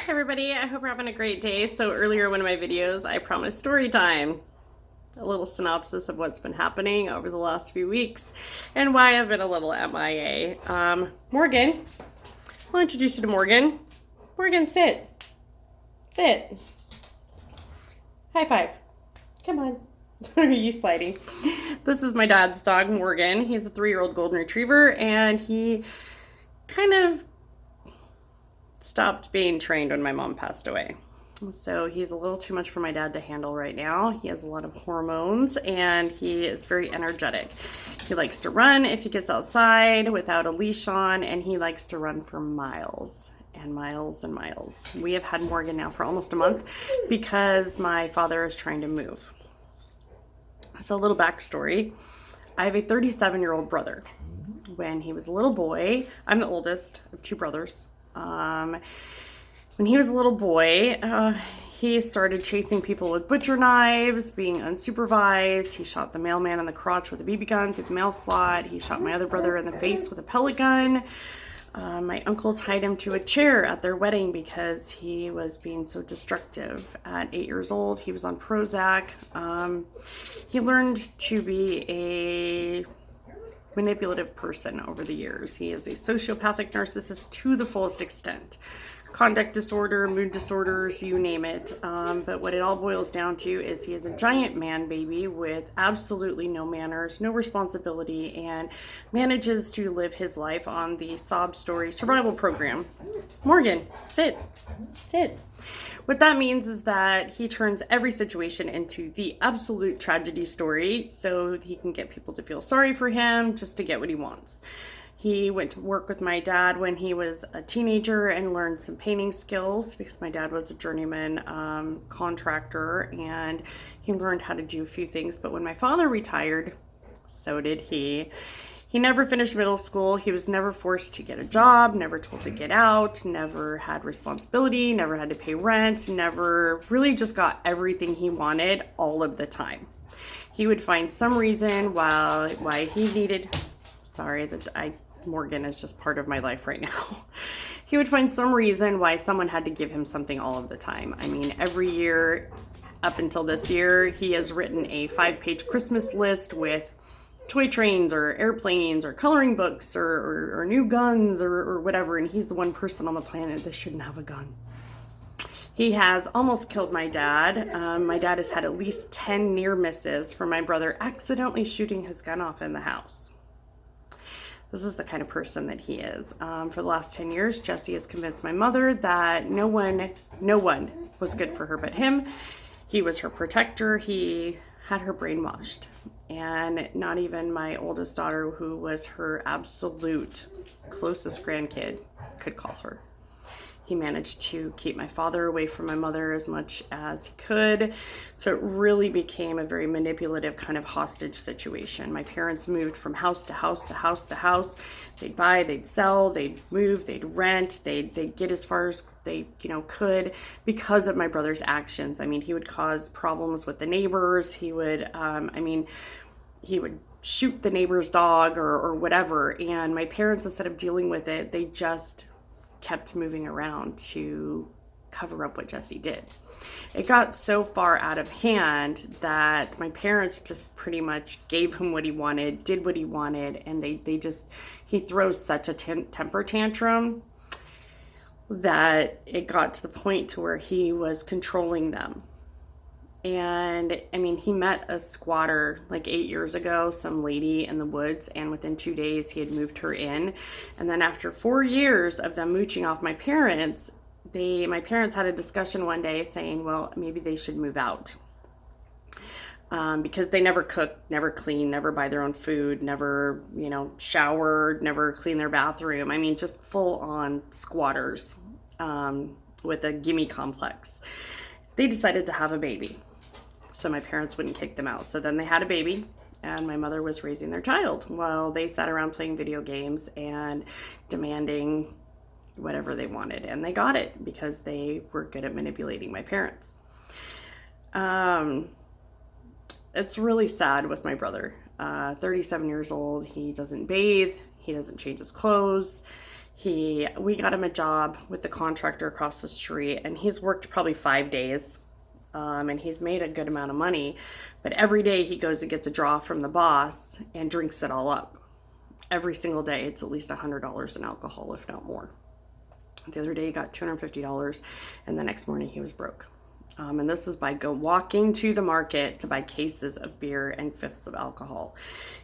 Hi everybody, I hope you're having a great day. So earlier one of my videos, I promised story time. A little synopsis of what's been happening over the last few weeks and why I've been a little MIA. Morgan, I'll introduce you to Morgan. Morgan, sit. Sit. High five. Come on. Are you sliding? This is my dad's dog, Morgan. He's a 3-year-old golden retriever, and he kind of stopped being trained when my mom passed away. So he's a little too much for my dad to handle right now. He has a lot of hormones and he is very energetic. He likes to run if he gets outside without a leash on, and he likes to run for miles and miles and miles. We have had Morgan now for almost a month because my father is trying to move. So a little backstory. I have a 37-year-old brother. When he was a little boy, I'm the oldest of 2 brothers. When he was a little boy, he started chasing people with butcher knives, being unsupervised. He shot the mailman in the crotch with a BB gun through the mail slot. He shot my other brother in the face with a pellet gun. My uncle tied him to a chair at their wedding because he was being so destructive. At 8 years old, he was on Prozac. He learned to be a manipulative person over the years. He is a sociopathic narcissist to the fullest extent. Conduct disorder, mood disorders, you name it. But what it all boils down to is he is a giant man baby with absolutely no manners, no responsibility, and manages to live his life on the sob story survival program. Morgan, sit. Sit. What that means is that he turns every situation into the absolute tragedy story so he can get people to feel sorry for him just to get what he wants. He went to work with my dad when he was a teenager and learned some painting skills because my dad was a journeyman contractor, and he learned how to do a few things. But when my father retired, so did he. He never finished middle school. He was never forced to get a job, never told to get out, never had responsibility, never had to pay rent, never really just got everything he wanted all of the time. He would find some reason why he needed, Morgan is just part of my life right now. He would find some reason why someone had to give him something all of the time. I mean, every year up until this year, he has written a 5-page Christmas list with toy trains or airplanes or coloring books or new guns or whatever, and he's the one person on the planet that shouldn't have a gun. He has almost killed my dad. My dad has had at least 10 near misses from my brother accidentally shooting his gun off in the house. This is the kind of person that he is. For the last 10 years, Jesse has convinced my mother that no one was good for her but him. He was her protector. He had her brainwashed. And not even my oldest daughter, who was her absolute closest grandkid, could call her. He managed to keep my father away from my mother as much as he could. So it really became a very manipulative kind of hostage situation. My parents moved from house to house to house to house. They'd buy, they'd sell, they'd move, they'd rent, they'd get as far as they could because of my brother's actions. I mean, he would cause problems with the neighbors. He would, he would shoot the neighbor's dog or whatever. And my parents, instead of dealing with it, they just kept moving around to cover up what Jesse did. It got so far out of hand that my parents just pretty much gave him what he wanted, did what he wanted, and he throws such a temper tantrum that it got to the point to where he was controlling them. And I mean, he met a squatter like 8 years ago, some lady in the woods, and within 2 days he had moved her in. And then after 4 years of them mooching off my parents, my parents had a discussion one day saying, well, maybe they should move out. Because they never cook, never clean, never buy their own food, never, shower, never clean their bathroom. I mean, just full on squatters with a gimme complex. They decided to have a baby, so my parents wouldn't kick them out. So then they had a baby, and my mother was raising their child while they sat around playing video games and demanding whatever they wanted. And they got it because they were good at manipulating my parents. It's really sad with my brother. 37 years old. He doesn't bathe. He doesn't change his clothes. We got him a job with the contractor across the street, and he's worked probably 5 days. And he's made a good amount of money, but every day he goes and gets a draw from the boss and drinks it all up. Every single day, it's at least $100 in alcohol, if not more. The other day, he got $250, and the next morning, he was broke. And this is by walking to the market to buy cases of beer and fifths of alcohol.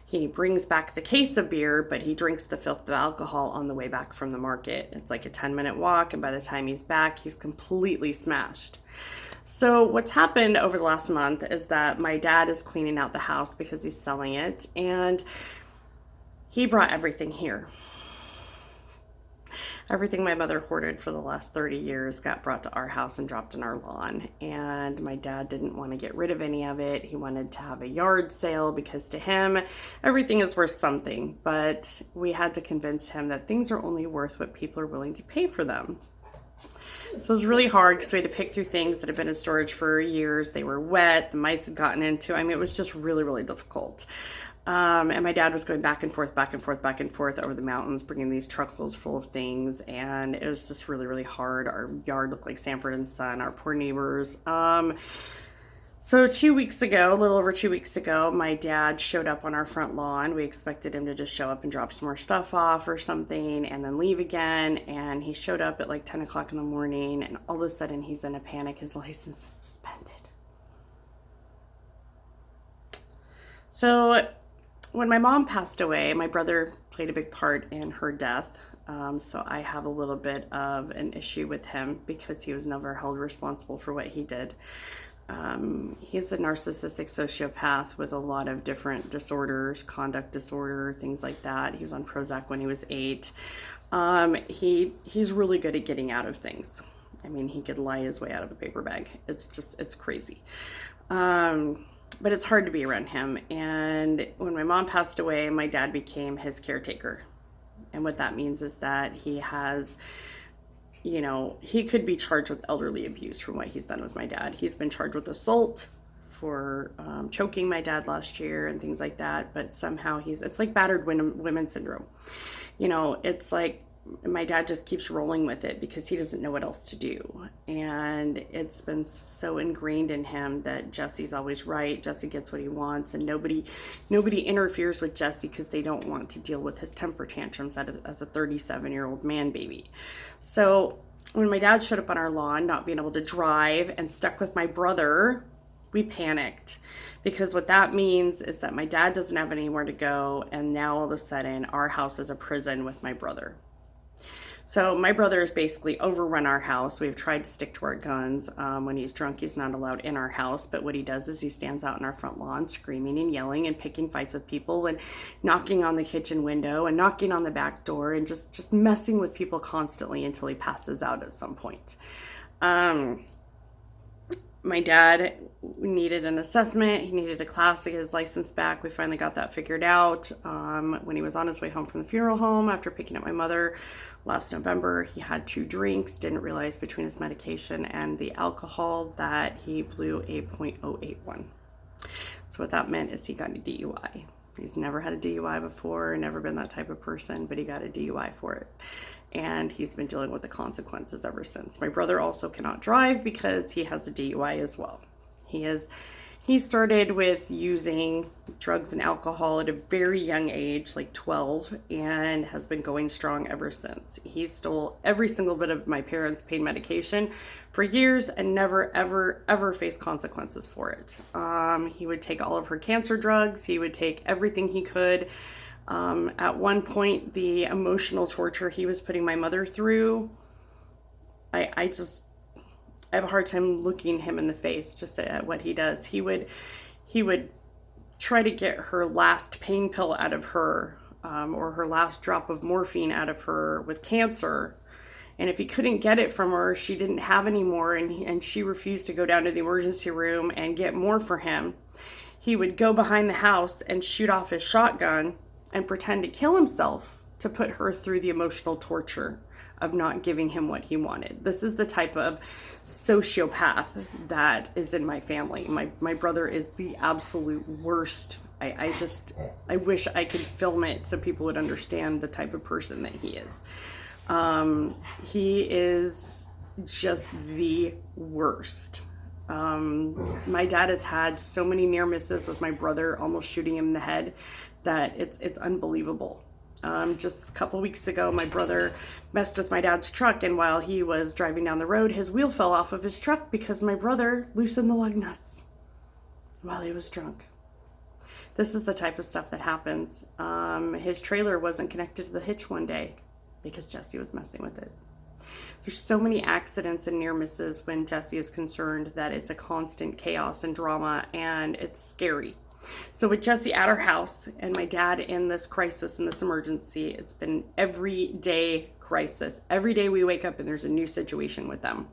He brings back the case of beer, but he drinks the fifth of alcohol on the way back from the market. It's like a 10-minute walk, and by the time he's back, he's completely smashed. So what's happened over the last month is that my dad is cleaning out the house because he's selling it, and he brought everything here. Everything my mother hoarded for the last 30 years got brought to our house and dropped in our lawn. And my dad didn't want to get rid of any of it. He wanted to have a yard sale because to him, everything is worth something. But we had to convince him that things are only worth what people are willing to pay for them. So it was really hard because we had to pick through things that had been in storage for years. They were wet. The mice had gotten into. It was just really, really difficult. And my dad was going back and forth over the mountains, bringing these truckloads full of things. And it was just really, really hard. Our yard looked like Sanford and Son, our poor neighbors. So 2 weeks ago, a little over 2 weeks ago, my dad showed up on our front lawn. We expected him to just show up and drop some more stuff off or something and then leave again. And he showed up at like 10 o'clock in the morning, and all of a sudden he's in a panic. His license is suspended. So when my mom passed away, my brother played a big part in her death. So I have a little bit of an issue with him because he was never held responsible for what he did. He's a narcissistic sociopath with a lot of different disorders, conduct disorder, things like that. He was on Prozac when he was 8. He's really good at getting out of things. He could lie his way out of a paper bag. It's crazy. But it's hard to be around him. And when my mom passed away, my dad became his caretaker. And what that means is that he has, he could be charged with elderly abuse from what he's done with my dad. He's been charged with assault for choking my dad last year and things like that. But somehow it's like battered women syndrome. It's like my dad just keeps rolling with it because he doesn't know what else to do. And it's been so ingrained in him that Jesse's always right. Jesse gets what he wants, and nobody interferes with Jesse because they don't want to deal with his temper tantrums as a 37-year-old man baby. So when my dad showed up on our lawn, not being able to drive and stuck with my brother, we panicked. Because what that means is that my dad doesn't have anywhere to go, and now all of a sudden our house is a prison with my brother. So my brother has basically overrun our house. We've tried to stick to our guns. When he's drunk, he's not allowed in our house. But what he does is he stands out in our front lawn screaming and yelling and picking fights with people and knocking on the kitchen window and knocking on the back door and just messing with people constantly until he passes out at some point. My dad needed an assessment. He needed a class to get his license back. We finally got that figured out. When he was on his way home from the funeral home after picking up my mother last November, he had 2 drinks, didn't realize between his medication and the alcohol that he blew a .081. So what that meant is he got a DUI. He's never had a DUI before, never been that type of person, but he got a DUI for it. And he's been dealing with the consequences ever since. My brother also cannot drive because he has a DUI as well. He started with using drugs and alcohol at a very young age, like 12, and has been going strong ever since. He stole every single bit of my parents' pain medication for years and never, ever, ever faced consequences for it. He would take all of her cancer drugs. He would take everything he could. At one point, the emotional torture he was putting my mother through, I have a hard time looking him in the face just at what he does. He would try to get her last pain pill out of her, or her last drop of morphine out of her with cancer. And if he couldn't get it from her, she didn't have any more, and she refused to go down to the emergency room and get more for him. He would go behind the house and shoot off his shotgun and pretend to kill himself to put her through the emotional torture of not giving him what he wanted. This is the type of sociopath that is in my family. My brother is the absolute worst. I wish I could film it so people would understand the type of person that he is. He is just the worst. My dad has had so many near misses with my brother almost shooting him in the head that it's unbelievable. Just a couple weeks ago, my brother messed with my dad's truck, and while he was driving down the road, his wheel fell off of his truck because my brother loosened the lug nuts while he was drunk. This is the type of stuff that happens. His trailer wasn't connected to the hitch one day because Jesse was messing with it. There's so many accidents and near misses when Jesse is concerned that it's a constant chaos and drama, and it's scary. So with Jesse at our house and my dad in this crisis, in this emergency, it's been everyday crisis. Every day we wake up and there's a new situation with them.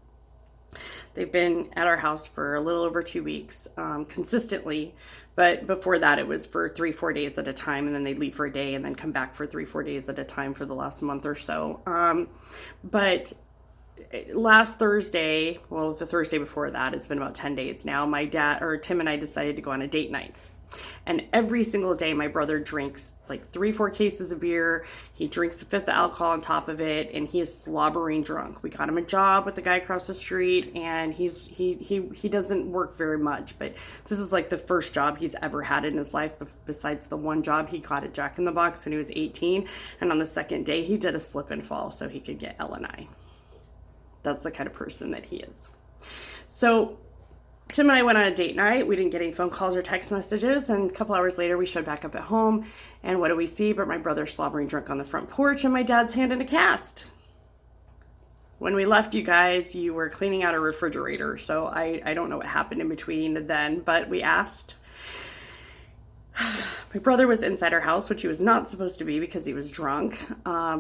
They've been at our house for a little over 2 weeks, consistently. But before that, it was for 3-4 days at a time, and then they'd leave for a day and then come back for 3-4 days at a time for the last month or so. But last Thursday, well, the Thursday before that, it's been about 10 days now, my dad, or Tim and I decided to go on a date night. And every single day, my brother drinks like 3-4 cases of beer. He drinks a fifth of alcohol on top of it, and he is slobbering drunk. We got him a job with the guy across the street, and he doesn't work very much, but this is like the first job he's ever had in his life, besides the one job he got at Jack in the Box when he was 18. And on the second day, he did a slip and fall so he could get L&I. That's the kind of person that he is. So Tim and I went on a date night. We didn't get any phone calls or text messages. And a couple hours later, we showed back up at home. And what do we see? But my brother slobbering drunk on the front porch and my dad's hand in a cast. When we left, you guys, you were cleaning out a refrigerator. So I don't know what happened in between then, but we asked. My brother was inside our house, which he was not supposed to be because he was drunk,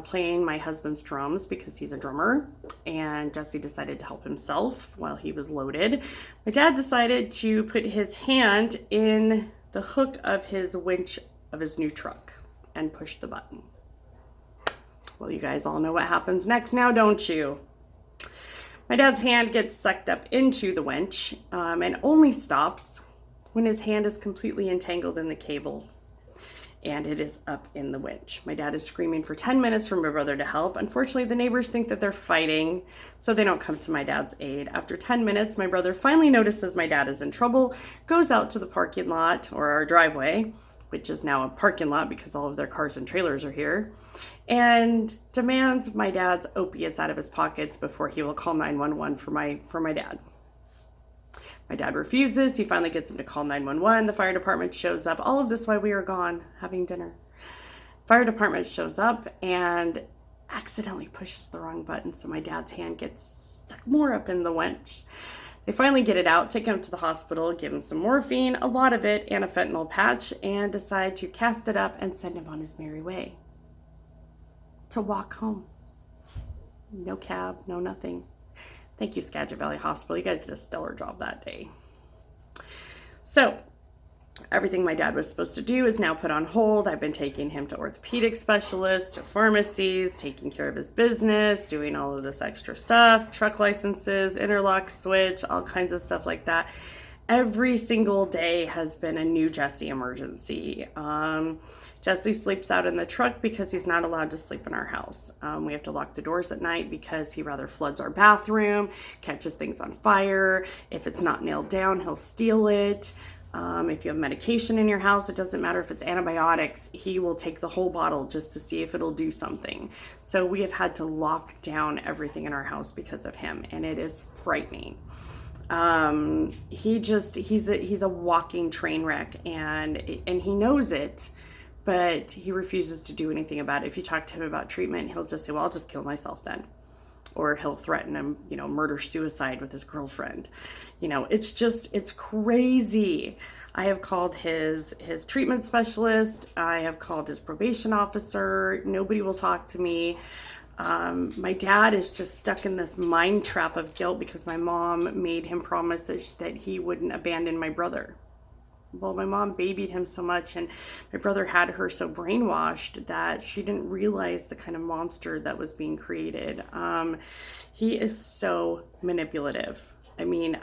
playing my husband's drums because he's a drummer. And Jesse decided to help himself while he was loaded. My dad decided to put his hand in the hook of his winch of his new truck and push the button. Well, you guys all know what happens next now, don't you? My dad's hand gets sucked up into the winch and only stops when his hand is completely entangled in the cable and it is up in the winch. My dad is screaming for 10 minutes for my brother to help. Unfortunately, the neighbors think that they're fighting, so they don't come to my dad's aid. After 10 minutes, my brother finally notices my dad is in trouble, goes out to the parking lot, or our driveway, which is now a parking lot because all of their cars and trailers are here, and demands my dad's opiates out of his pockets before he will call 911 for my dad. My dad refuses. He finally gets him to call 911. The fire department shows up. All of this while we are gone having dinner. Fire department shows up and accidentally pushes the wrong button, so my dad's hand gets stuck more up in the winch. They finally get it out, take him to the hospital, give him some morphine, a lot of it, and a fentanyl patch, and decide to cast it up and send him on his merry way to walk home. No cab, no nothing. Thank you, Skagit Valley Hospital. You guys did a stellar job that day. So everything my dad was supposed to do is now put on hold. I've been taking him to orthopedic specialists, to pharmacies, taking care of his business, doing all of this extra stuff, truck licenses, interlock switch, all kinds of stuff like that. Every single day has been a new Jesse emergency. Jesse sleeps out in the truck because he's not allowed to sleep in our house. We have to lock the doors at night because he rather floods our bathroom, catches things on fire. If it's not nailed down, he'll steal it. If you have medication in your house, it doesn't matter if it's antibiotics, he will take the whole bottle just to see if it'll do something. So we have had to lock down everything in our house because of him, and it is frightening. He's a walking train wreck, and he knows it, but he refuses to do anything about it. If you talk to him about treatment, he'll just say, well, I'll just kill myself then. Or he'll threaten him, murder suicide with his girlfriend. It's crazy. I have called his treatment specialist. I have called his probation officer. Nobody will talk to me. My dad is just stuck in this mind trap of guilt because my mom made him promise that he wouldn't abandon my brother. Well, my mom babied him so much, and my brother had her so brainwashed that she didn't realize the kind of monster that was being created. He is so manipulative. I mean,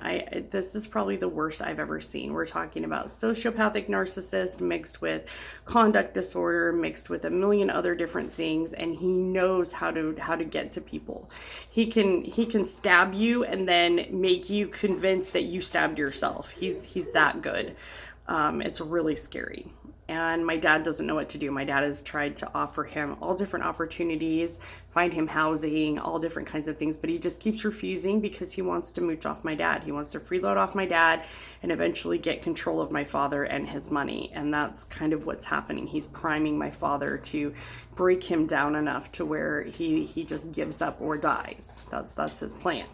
this is probably the worst I've ever seen. We're talking about sociopathic narcissist mixed with conduct disorder, mixed with a million other different things, and he knows how to get to people. He can stab you and then make you convinced that you stabbed yourself. He's that good. It's really scary. And my dad doesn't know what to do. My dad has tried to offer him all different opportunities, find him housing, all different kinds of things, but he just keeps refusing because he wants to mooch off my dad. He wants to freeload off my dad and eventually get control of my father and his money. And that's kind of what's happening. He's priming my father to break him down enough to where he just gives up or dies. That's his plan.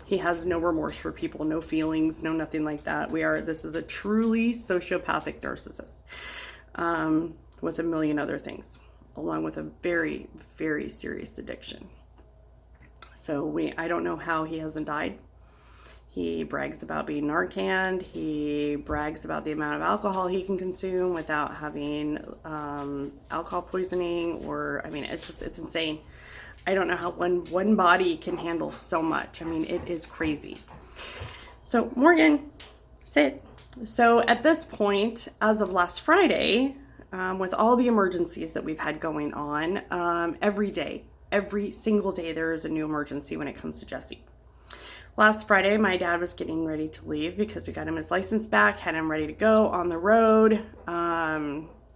He has no remorse for people, no feelings, no nothing like that. This is a truly sociopathic narcissist. With a million other things, along with a very, very serious addiction. So I don't know how he hasn't died. He brags about being Narcan. He brags about the amount of alcohol he can consume without having alcohol poisoning, or, I mean, it's insane. I don't know how one body can handle so much. I mean, it is crazy. So Morgan, sit. So at this point, as of last Friday, with all the emergencies that we've had going on, every single day, there is a new emergency when it comes to Jesse. Last Friday, my dad was getting ready to leave because we got him his license back, had him ready to go on the road.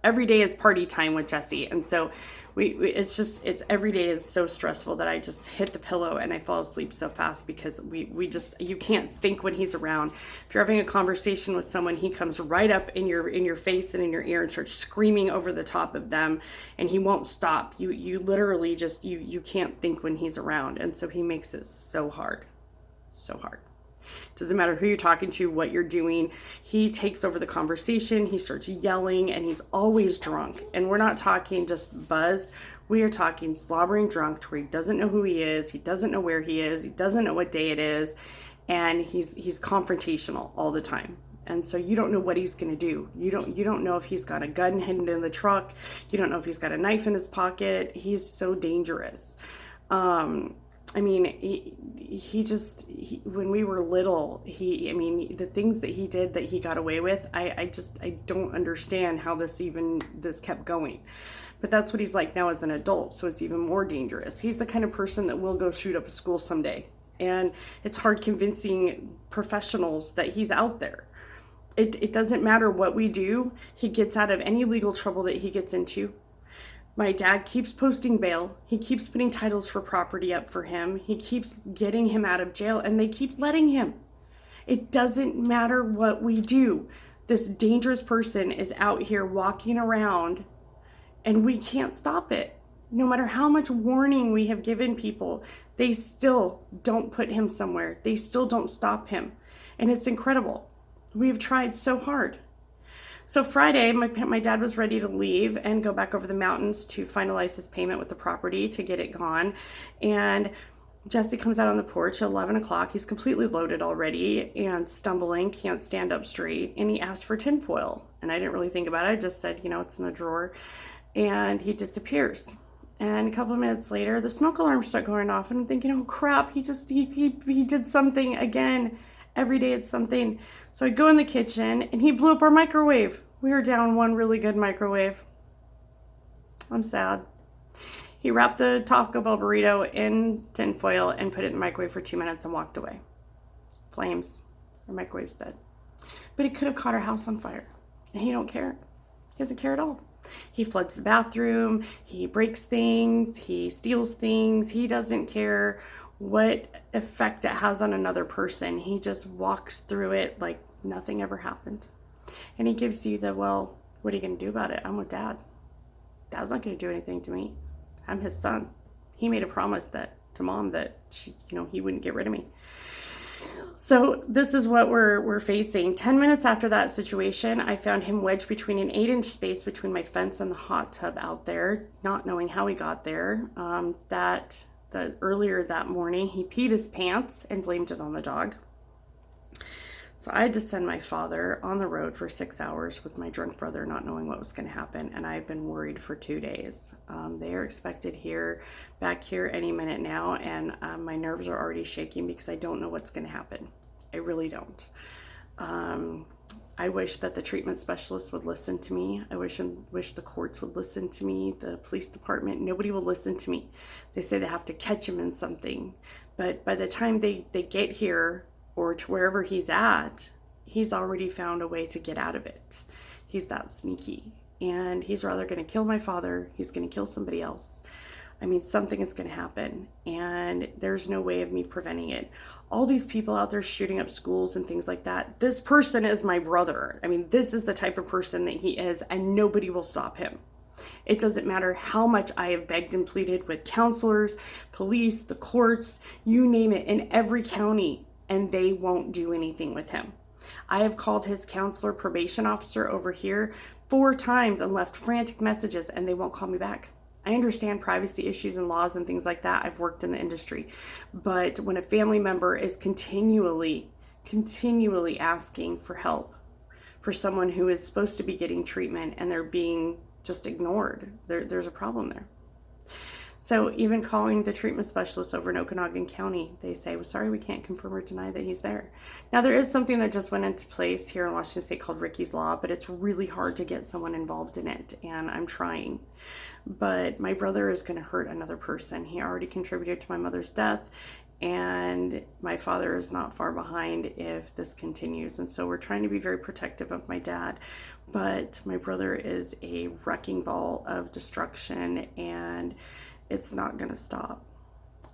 Every day is party time with Jesse. And so it's every day is so stressful that I just hit the pillow and I fall asleep so fast because you can't think when he's around. If you're having a conversation with someone, he comes right up in your face and in your ear and starts screaming over the top of them, and he won't stop. You literally just, you can't think when he's around. And so he makes it so hard. So hard. Doesn't matter who you're talking to, what you're doing. He takes over the conversation. He starts yelling, and he's always drunk. And we're not talking just buzzed. We are talking slobbering drunk to where he doesn't know who he is. He doesn't know where he is. He doesn't know what day it is. And he's confrontational all the time. And so you don't know what he's going to do. You don't know if he's got a gun hidden in the truck. You don't know if he's got a knife in his pocket. He's so dangerous. I mean, when we were little, the things that he did that he got away with, I don't understand how this kept going. But that's what he's like now as an adult, so it's even more dangerous. He's the kind of person that will go shoot up a school someday. And it's hard convincing professionals that he's out there. It doesn't matter what we do. He gets out of any legal trouble that he gets into. My dad keeps posting bail. He keeps putting titles for property up for him. He keeps getting him out of jail, and they keep letting him. It doesn't matter what we do. This dangerous person is out here walking around, and we can't stop it. No matter how much warning we have given people, they still don't put him somewhere. They still don't stop him. And it's incredible. We've tried so hard. So Friday, my dad was ready to leave and go back over the mountains to finalize his payment with the property to get it gone. And Jesse comes out on the porch at 11 o'clock. He's completely loaded already and stumbling, can't stand up straight. And he asked for tinfoil. And I didn't really think about it. I just said, it's in the drawer. And he disappears. And a couple of minutes later, the smoke alarms start going off. And I'm thinking, oh crap, he did something again. Every day it's something. So I go in the kitchen and he blew up our microwave. We were down one really good microwave. I'm sad. He wrapped the Taco Bell burrito in tinfoil and put it in the microwave for 2 minutes and walked away. Flames. Our microwave's dead. But he could have caught our house on fire. And he don't care. He doesn't care at all. He floods the bathroom. He breaks things. He steals things. He doesn't care what effect it has on another person. He just walks through it like nothing ever happened. And he gives you what are you going to do about it? I'm with Dad. Dad's not going to do anything to me. I'm his son. He made a promise to Mom that he wouldn't get rid of me. So this is what we're facing. 10 minutes after that situation, I found him wedged between an 8-inch space between my fence and the hot tub out there, not knowing how he got there. Earlier that morning, he peed his pants and blamed it on the dog. So I had to send my father on the road for 6 hours with my drunk brother, not knowing what was going to happen, and I've been worried for 2 days. They are expected back here any minute now, and my nerves are already shaking because I don't know what's going to happen. I really don't. I wish that the treatment specialists would listen to me. I wish the courts would listen to me, the police department. Nobody will listen to me. They say they have to catch him in something. But by the time they get here or to wherever he's at, he's already found a way to get out of it. He's that sneaky. And he's rather going to kill my father. He's going to kill somebody else. I mean, something is going to happen, and there's no way of me preventing it. All these people out there shooting up schools and things like that, this person is my brother. I mean, this is the type of person that he is, and nobody will stop him. It doesn't matter how much I have begged and pleaded with counselors, police, the courts, you name it, in every county, and they won't do anything with him. I have called his counselor probation officer over here 4 times and left frantic messages, and they won't call me back. I understand privacy issues and laws and things like that. I've worked in the industry. But when a family member is continually asking for help for someone who is supposed to be getting treatment and they're being just ignored, there's a problem there. So even calling the treatment specialist over in Okanogen County, they say, well, sorry, we can't confirm or deny that he's there. Now, there is something that just went into place here in Washington State called Ricky's Law, but it's really hard to get someone involved in it, and I'm trying. But my brother is going to hurt another person. He already contributed to my mother's death, and my father is not far behind if this continues. And so we're trying to be very protective of my dad. But my brother is a wrecking ball of destruction, and it's not going to stop.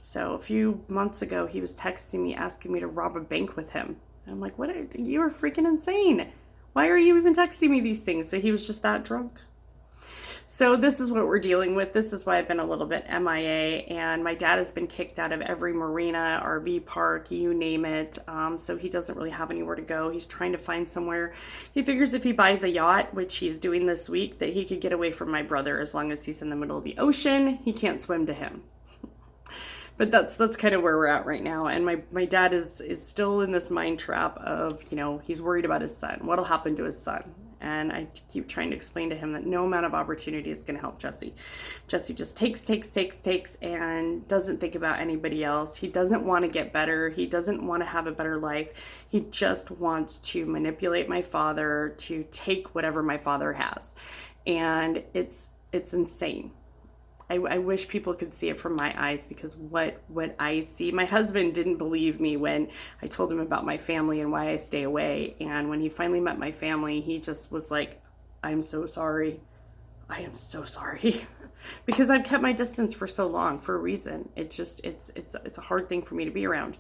So a few months ago, he was texting me, asking me to rob a bank with him. And I'm like, you are freaking insane. Why are you even texting me these things? But he was just that drunk. So this is what we're dealing with. This is why I've been a little bit MIA, and my dad has been kicked out of every marina, RV park, you name it. So he doesn't really have anywhere to go. He's trying to find somewhere. He figures if he buys a yacht, which he's doing this week, that he could get away from my brother as long as he's in the middle of the ocean. He can't swim to him. But that's kind of where we're at right now. And my dad is still in this mind trap of, he's worried about his son. What'll happen to his son? And I keep trying to explain to him that no amount of opportunity is going to help Jesse. Jesse just takes, and doesn't think about anybody else. He doesn't want to get better. He doesn't want to have a better life. He just wants to manipulate my father to take whatever my father has. And it's insane. I wish people could see it from my eyes, because what I see, my husband didn't believe me when I told him about my family and why I stay away. And when he finally met my family, he just was like, I'm so sorry. I am so sorry. Because I've kept my distance for so long for a reason. It's a hard thing for me to be around.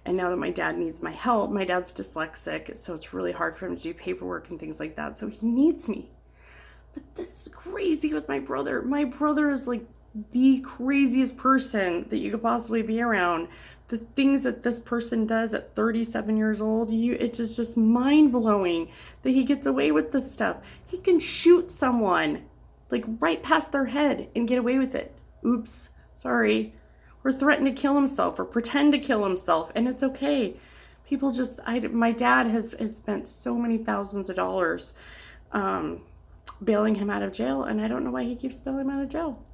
And now that my dad needs my help, my dad's dyslexic, so it's really hard for him to do paperwork and things like that. So he needs me. But this is crazy with my brother. My brother is like the craziest person that you could possibly be around. The things that this person does at 37 years old, it's just mind-blowing that he gets away with this stuff. He can shoot someone like right past their head and get away with it. Oops, sorry. Or threaten to kill himself or pretend to kill himself, and it's okay. People my dad has spent so many thousands of dollars bailing him out of jail, and I don't know why he keeps bailing him out of jail.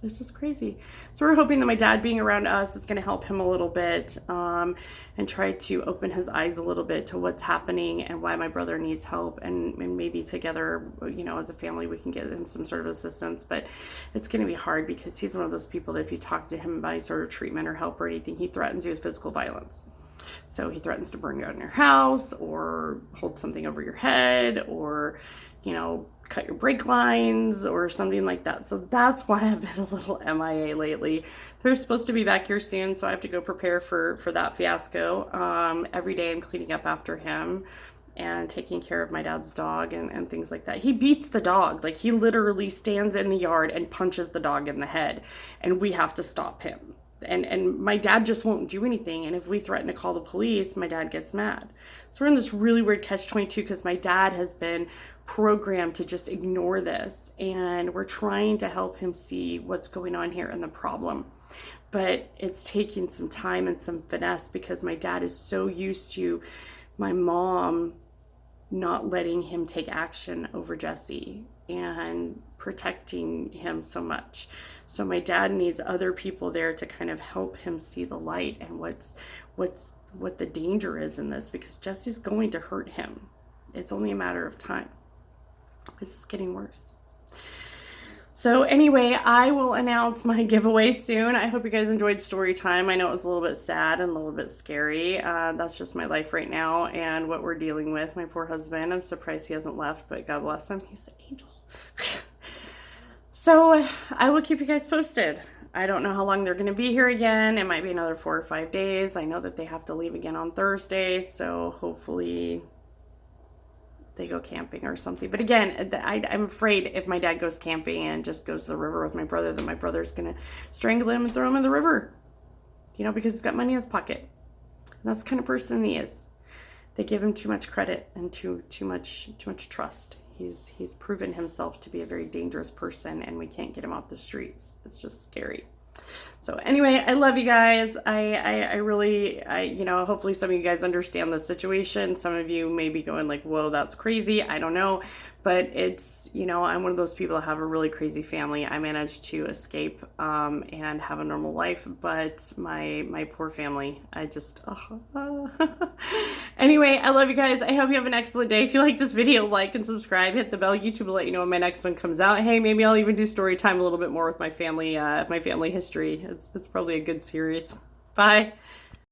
It's just crazy. So we're hoping that my dad being around us is going to help him a little bit, and try to open his eyes a little bit to what's happening and why my brother needs help, and maybe together, as a family, we can get him some sort of assistance. But it's going to be hard, because he's one of those people that if you talk to him about any sort of treatment or help or anything, he threatens you with physical violence. So he threatens to burn down your house or hold something over your head or, cut your brake lines or something like that. So that's why I've been a little MIA lately. They're supposed to be back here soon, so I have to go prepare for that fiasco. Every day I'm cleaning up after him and taking care of my dad's dog and things like that. He beats the dog. Like, he literally stands in the yard and punches the dog in the head, and we have to stop him. And my dad just won't do anything. And if we threaten to call the police, my dad gets mad. So we're in this really weird catch-22, because my dad has been programmed to just ignore this. And we're trying to help him see what's going on here and the problem. But it's taking some time and some finesse, because my dad is so used to my mom not letting him take action over Jesse and protecting him so much. So my dad needs other people there to kind of help him see the light and what's what the danger is in this, because Jesse's going to hurt him. It's only a matter of time. This is getting worse. So anyway, I will announce my giveaway soon. I hope you guys enjoyed story time. I know it was a little bit sad and a little bit scary. That's just my life right now and what we're dealing with. My poor husband. I'm surprised he hasn't left, but God bless him. He's an angel. So I will keep you guys posted. I don't know how long they're going to be here again. It might be another 4 or 5 days. I know that they have to leave again on Thursday, so hopefully they go camping or something. But again, I'm afraid if my dad goes camping and just goes to the river with my brother, then my brother's going to strangle him and throw him in the river, because he's got money in his pocket. And that's the kind of person he is. They give him too much credit and too much trust. He's proven himself to be a very dangerous person, and we can't get him off the streets. It's just scary. So anyway, I love you guys. I really, hopefully some of you guys understand the situation. Some of you may be going like, whoa, that's crazy. I don't know. But it's, I'm one of those people that have a really crazy family. I managed to escape and have a normal life, but my poor family, Anyway, I love you guys. I hope you have an excellent day. If you like this video, like and subscribe. Hit the bell. YouTube will let you know when my next one comes out. Hey, maybe I'll even do story time a little bit more with my family history. It's probably a good series. Bye.